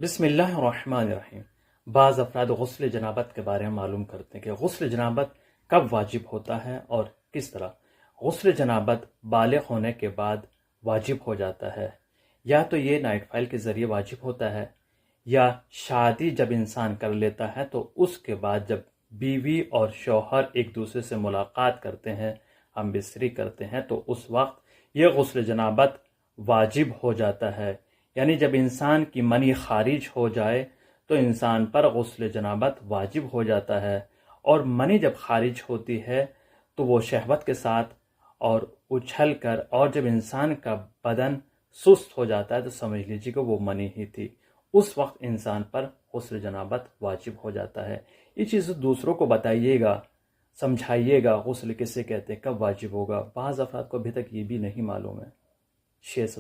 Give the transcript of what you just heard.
بسم اللہ الرحمن الرحیم۔ بعض افراد غسل جنابت کے بارے میں معلوم کرتے ہیں کہ غسل جنابت کب واجب ہوتا ہے اور کس طرح۔ غسل جنابت بالغ ہونے کے بعد واجب ہو جاتا ہے، یا تو یہ نائٹ فائل کے ذریعے واجب ہوتا ہے، یا شادی جب انسان کر لیتا ہے تو اس کے بعد جب بیوی اور شوہر ایک دوسرے سے ملاقات کرتے ہیں، ہم بستری کرتے ہیں، تو اس وقت یہ غسل جنابت واجب ہو جاتا ہے۔ یعنی جب انسان کی منی خارج ہو جائے تو انسان پر غسل جنابت واجب ہو جاتا ہے، اور منی جب خارج ہوتی ہے تو وہ شہوت کے ساتھ اور اچھل کر، اور جب انسان کا بدن سست ہو جاتا ہے تو سمجھ لیجیے کہ وہ منی ہی تھی، اس وقت انسان پر غسل جنابت واجب ہو جاتا ہے۔ یہ چیز دوسروں کو بتائیے گا، سمجھائیے گا غسل کسے کہتے ہیں، کب واجب ہوگا۔ بعض افراد کو ابھی تک یہ بھی نہیں معلوم ہے۔ شیئر